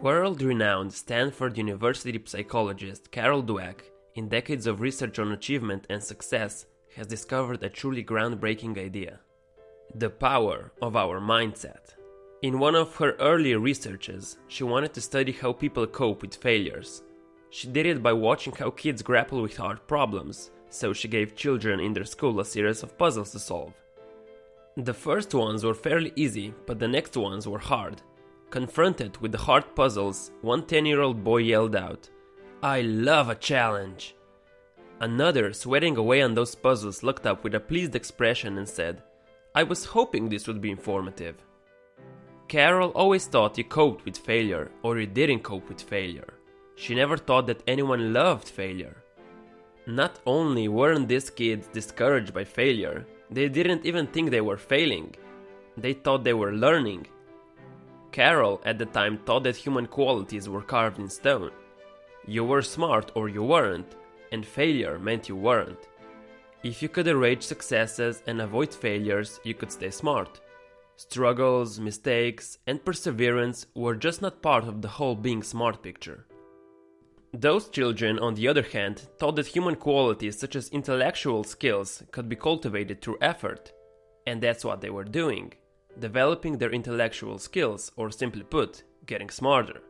World-renowned Stanford University psychologist Carol Dweck, in decades of research on achievement and success, has discovered a truly groundbreaking idea: the power of our mindset. In one of her earlier researches, she wanted to study how people cope with failures. She did it by watching how kids grapple with hard problems, so she gave children in their school a series of puzzles to solve. The first ones were fairly easy, but the next ones were hard. Confronted with the hard puzzles, one 10-year-old boy yelled out, "I love a challenge!" Another, sweating away on those puzzles, looked up with a pleased expression and said, "I was hoping this would be informative." Carol always thought you coped with failure, or you didn't cope with failure. She never thought that anyone loved failure. Not only weren't these kids discouraged by failure, they didn't even think they were failing. They thought they were learning. Carol at the time thought that human qualities were carved in stone. You were smart or you weren't, and failure meant you weren't. If you could arrange successes and avoid failures, you could stay smart. Struggles, mistakes, and perseverance were just not part of the whole being smart picture. Those children, on the other hand, thought that human qualities such as intellectual skills could be cultivated through effort. And that's what they were doing, developing their intellectual skills, or simply put, getting smarter.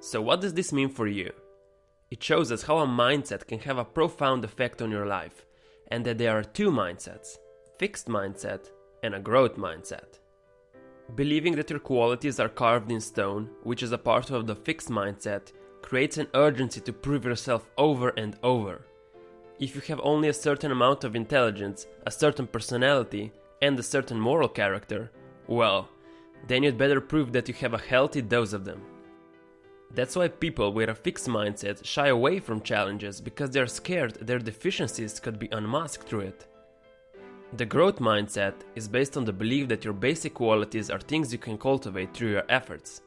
So what does this mean for you? It shows us how a mindset can have a profound effect on your life, and that there are two mindsets: fixed mindset and a growth mindset. Believing that your qualities are carved in stone, which is a part of the fixed mindset, creates an urgency to prove yourself over and over. If you have only a certain amount of intelligence, a certain personality, and a certain moral character, well, then you'd better prove that you have a healthy dose of them. That's why people with a fixed mindset shy away from challenges, because they are scared their deficiencies could be unmasked through it. The growth mindset is based on the belief that your basic qualities are things you can cultivate through your efforts.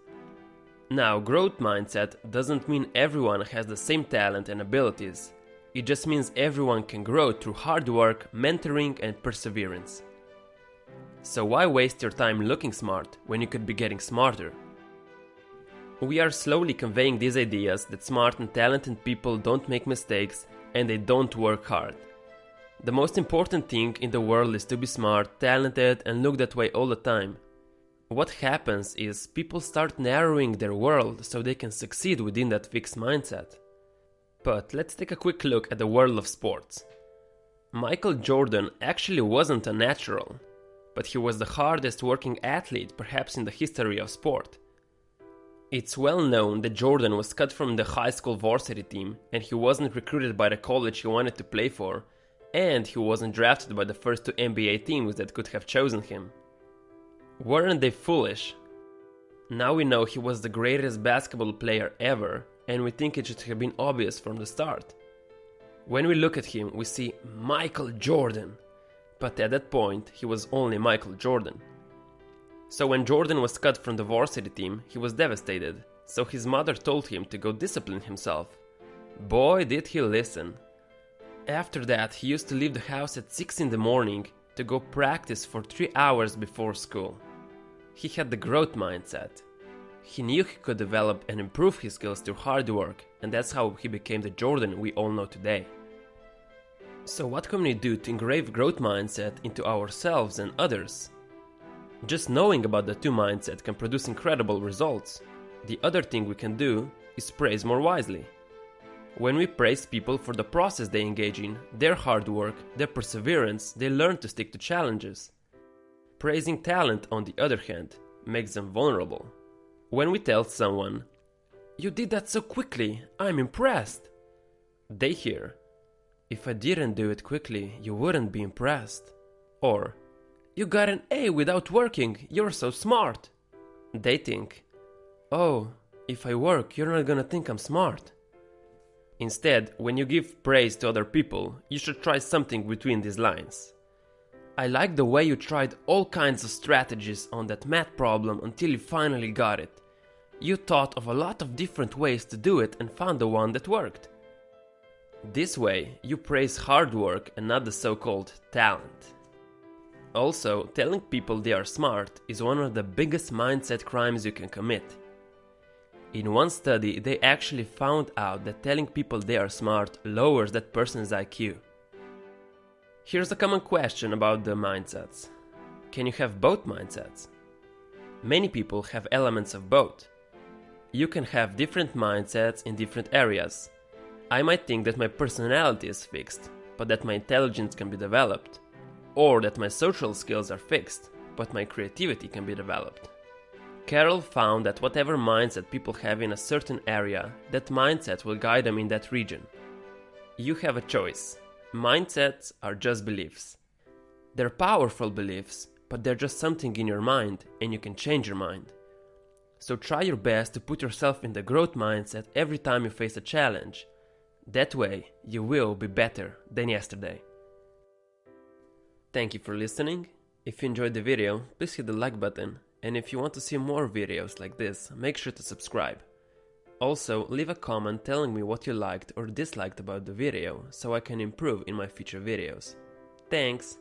Now, growth mindset doesn't mean everyone has the same talent and abilities. It just means everyone can grow through hard work, mentoring, and perseverance. So why waste your time looking smart when you could be getting smarter? We are slowly conveying these ideas that smart and talented people don't make mistakes and they don't work hard. The most important thing in the world is to be smart, talented, and look that way all the time. What happens is people start narrowing their world so they can succeed within that fixed mindset. But let's take a quick look at the world of sports. Michael Jordan actually wasn't a natural, but he was the hardest working athlete perhaps in the history of sport. It's well known that Jordan was cut from the high school varsity team, and he wasn't recruited by the college he wanted to play for, and he wasn't drafted by the first two NBA teams that could have chosen him. Weren't they foolish? Now we know he was the greatest basketball player ever, and we think it should have been obvious from the start. When we look at him, we see Michael Jordan, but at that point, he was only Michael Jordan. So when Jordan was cut from the varsity team, he was devastated, so his mother told him to go discipline himself. Boy, did he listen. After that, he used to leave the house at 6 in the morning to go practice for 3 hours before school. He had the growth mindset. He knew he could develop and improve his skills through hard work, and that's how he became the Jordan we all know today. So what can we do to engrave growth mindset into ourselves and others? Just knowing about the two mindsets can produce incredible results. The other thing we can do is praise more wisely. When we praise people for the process they engage in, their hard work, their perseverance, they learn to stick to challenges. Praising talent, on the other hand, makes them vulnerable. When we tell someone, "You did that so quickly, I'm impressed," they hear, "If I didn't do it quickly, you wouldn't be impressed." Or, "You got an A without working, you're so smart." They think, "Oh, if I work, you're not gonna think I'm smart." Instead, when you give praise to other people, you should try something between these lines. "I like the way you tried all kinds of strategies on that math problem until you finally got it. You thought of a lot of different ways to do it and found the one that worked." This way, you praise hard work and not the so-called talent. Also, telling people they are smart is one of the biggest mindset crimes you can commit. In one study, they actually found out that telling people they are smart lowers that person's IQ. Here's a common question about the mindsets. Can you have both mindsets? Many people have elements of both. You can have different mindsets in different areas. I might think that my personality is fixed, but that my intelligence can be developed. Or that my social skills are fixed, but my creativity can be developed. Carol found that whatever mindset people have in a certain area, that mindset will guide them in that region. You have a choice. Mindsets are just beliefs. They're powerful beliefs, but they're just something in your mind, and you can change your mind. So try your best to put yourself in the growth mindset every time you face a challenge. That way, you will be better than yesterday. Thank you for listening. If you enjoyed the video, please hit the like button, and if you want to see more videos like this, make sure to subscribe. Also, leave a comment telling me what you liked or disliked about the video, so I can improve in my future videos. Thanks!